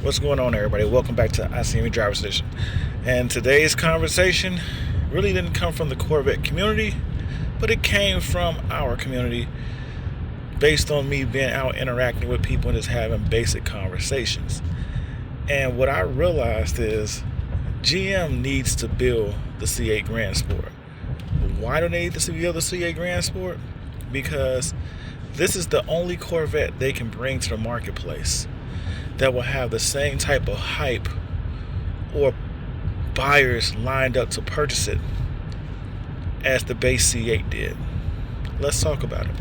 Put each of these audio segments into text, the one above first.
What's going on, everybody? Welcome back to ICNV Driver's Edition. And today's conversation really didn't come from the Corvette community, but it came from our community based on me being out interacting with people and just having basic conversations. And what I realized is GM needs to build the C8 Grand Sport. Why do they need to build the C8 Grand Sport? Because this is the only Corvette they can bring to the marketplace that will have the same type of hype or buyers lined up to purchase it as the base C8 did. Let's talk about it.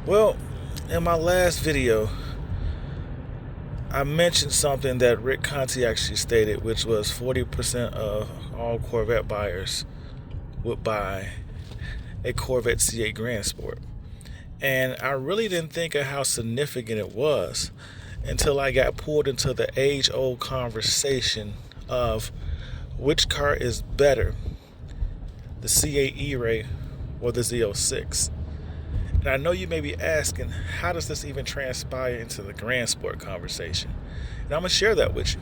Well, in my last video, I mentioned something that Rick Conti actually stated, which was 40% of all Corvette buyers would buy a Corvette C8 Grand Sport. And I really didn't think of how significant it was until I got pulled into the age-old conversation of which car is better, the C8 E-Ray or the Z06. And I know you may be asking, how does this even transpire into the Grand Sport conversation? And I'm going to share that with you.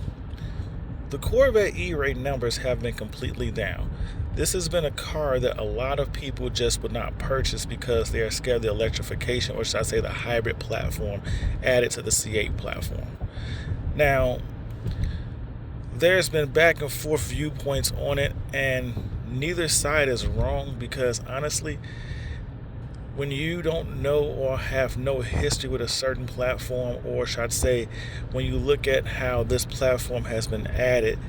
The Corvette E-Ray numbers have been completely down. This has been a car that a lot of people just would not purchase because they are scared of the electrification, or should I say the hybrid platform added to the C8 platform. Now, there's been back and forth viewpoints on it, and neither side is wrong because honestly, when you don't know or have no history with a certain platform, or should I say, when you look at how this platform has been added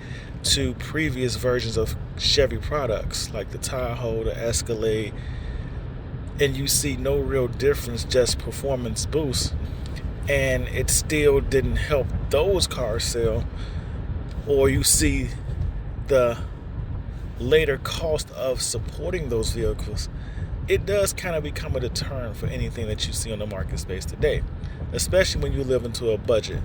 to previous versions of Chevy products like the Tahoe, the Escalade, and you see no real difference, just performance boost, and it still didn't help those cars sell, or you see the later cost of supporting those vehicles, it does kind of become a deterrent for anything that you see on the market space today, especially when you live into a budget.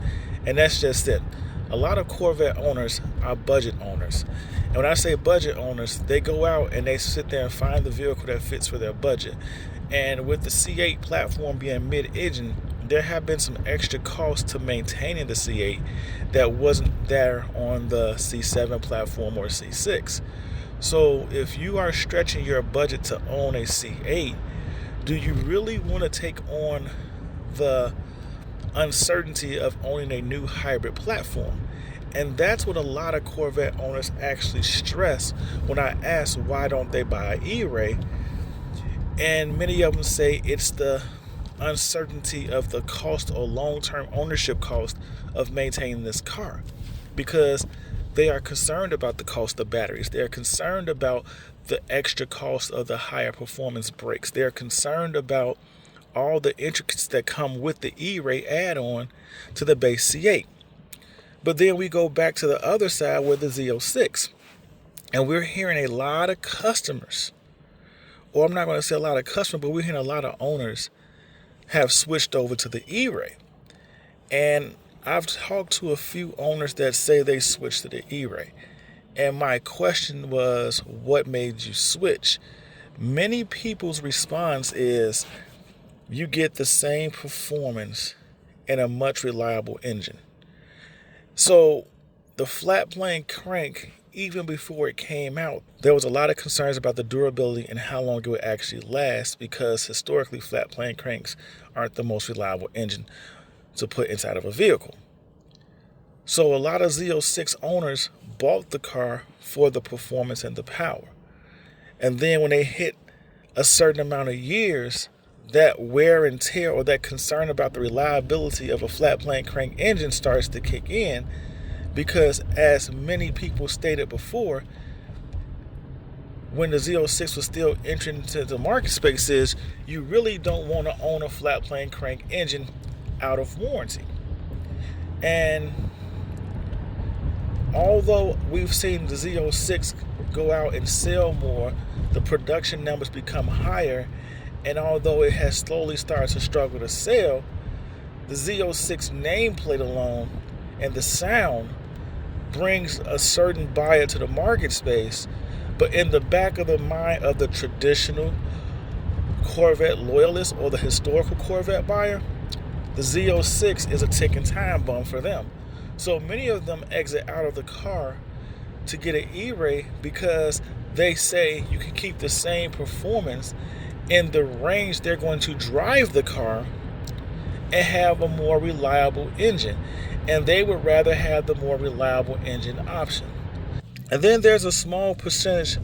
And that's just it. A lot of Corvette owners are budget owners. And when I say budget owners, they go out and they sit there and find the vehicle that fits for their budget. And with the C8 platform being mid-engine, there have been some extra costs to maintaining the C8 that wasn't there on the C7 platform or C6. So if you are stretching your budget to own a C8, do you really want to take on the uncertainty of owning a new hybrid platform? And that's what a lot of Corvette owners actually stress when I ask why don't they buy an E-Ray. And many of them say it's the uncertainty of the cost or long-term ownership cost of maintaining this car, because they are concerned about the cost of batteries. They're concerned about the extra cost of the higher performance brakes. They're concerned about all the intricacies that come with the E-Ray add-on to the base C8. But then we go back to the other side with the Z06. And we're hearing a lot of customers, or I'm not going to say a lot of customers, but we're hearing a lot of owners have switched over to the E-Ray. And I've talked to a few owners that say they switched to the E-Ray. And my question was, what made you switch? Many people's response is, you get the same performance in a much reliable engine. So the flat plane crank, even before it came out, there was a lot of concerns about the durability and how long it would actually last, because historically flat plane cranks aren't the most reliable engine to put inside of a vehicle. So a lot of Z06 owners bought the car for the performance and the power. And then when they hit a certain amount of years, that wear and tear, or that concern about the reliability of a flat plane crank engine, starts to kick in, because as many people stated before, when the Z06 was still entering into the market space, is you really don't want to own a flat plane crank engine out of warranty. And although we've seen the Z06 go out and sell more, the production numbers become higher, and although it has slowly started to struggle to sell, the Z06 nameplate alone and the sound brings a certain buyer to the market space. But in the back of the mind of the traditional Corvette loyalist or the historical Corvette buyer, the Z06 is a ticking time bomb for them. So many of them exit out of the car to get an E-Ray because they say you can keep the same performance in the range they're going to drive the car and have a more reliable engine. And they would rather have the more reliable engine option. And then there's a small percentage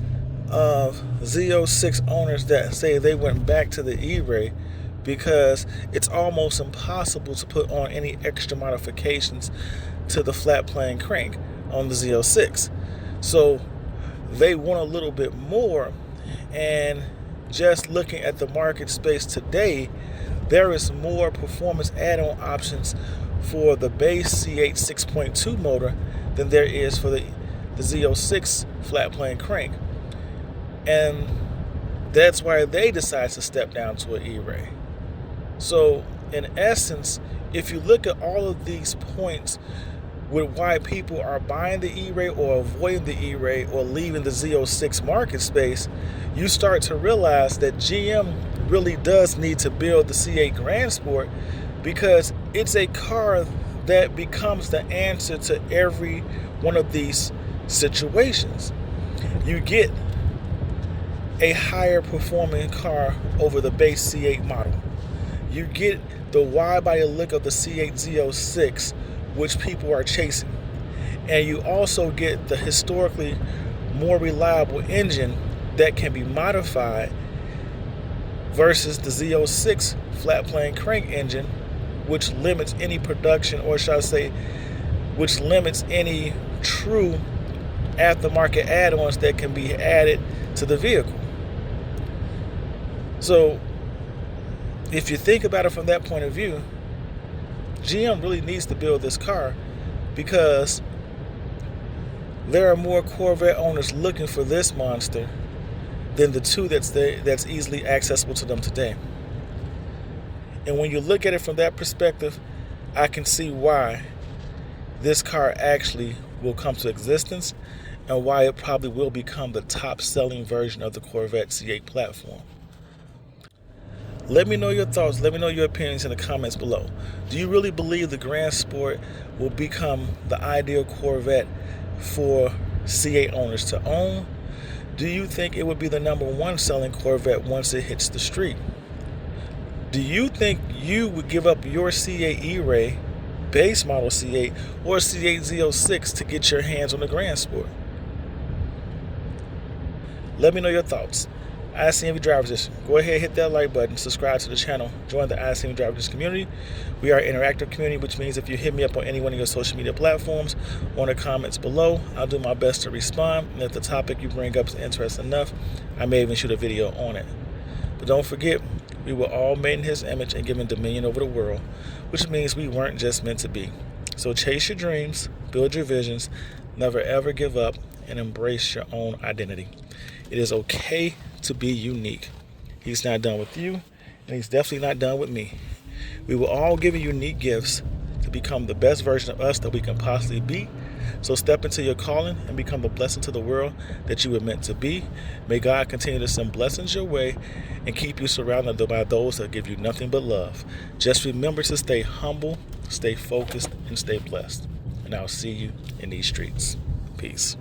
of Z06 owners that say they went back to the E-Ray because it's almost impossible to put on any extra modifications to the flat plane crank on the Z06. So they want a little bit more, and just looking at the market space today, there is more performance add-on options for the base C8 6.2 motor than there is for the Z06 flat plane crank. And that's why they decide to step down to an E-Ray. So in essence, if you look at all of these points with why people are buying the E-Ray or avoiding the E-Ray or leaving the Z06 market space, you start to realize that GM really does need to build the C8 Grand Sport, because it's a car that becomes the answer to every one of these situations. You get a higher performing car over the base C8 model. You get the wide body look of the C8 Z06, which people are chasing. And you also get the historically more reliable engine that can be modified versus the Z06 flat plane crank engine, which limits any production, or should I say, which limits any true aftermarket add-ons that can be added to the vehicle. So if you think about it from that point of view, GM really needs to build this car, because there are more Corvette owners looking for this monster than the two that's easily accessible to them today. And when you look at it from that perspective, I can see why this car actually will come to existence and why it probably will become the top selling version of the Corvette C8 platform. Let me know your thoughts. Let me know your opinions in the comments below. Do you really believe the Grand Sport will become the ideal Corvette for C8 owners to own? Do you think it would be the #1 selling Corvette once it hits the street? Do you think you would give up your C8 E-Ray, base model C8, or C8 Z06 to get your hands on the Grand Sport? Let me know your thoughts. ICNV Driver's Edition. Go ahead, hit that like button, subscribe to the channel, join the ICNV Driver's Edition community. We are an interactive community, which means if you hit me up on any one of your social media platforms or in the comments below, I'll do my best to respond. And if the topic you bring up is interesting enough, I may even shoot a video on it. But don't forget, we were all made in His image and given dominion over the world, which means we weren't just meant to be. So chase your dreams, build your visions, never ever give up, and embrace your own identity. It is okay to be unique. He's not done with you, and He's definitely not done with me. We will all give you unique gifts to become the best version of us that we can possibly be. So step into your calling and become the blessing to the world that you were meant to be. May God continue to send blessings your way and keep you surrounded by those that give you nothing but love. Just remember to stay humble, stay focused, and stay blessed. And I'll see you in these streets. Peace.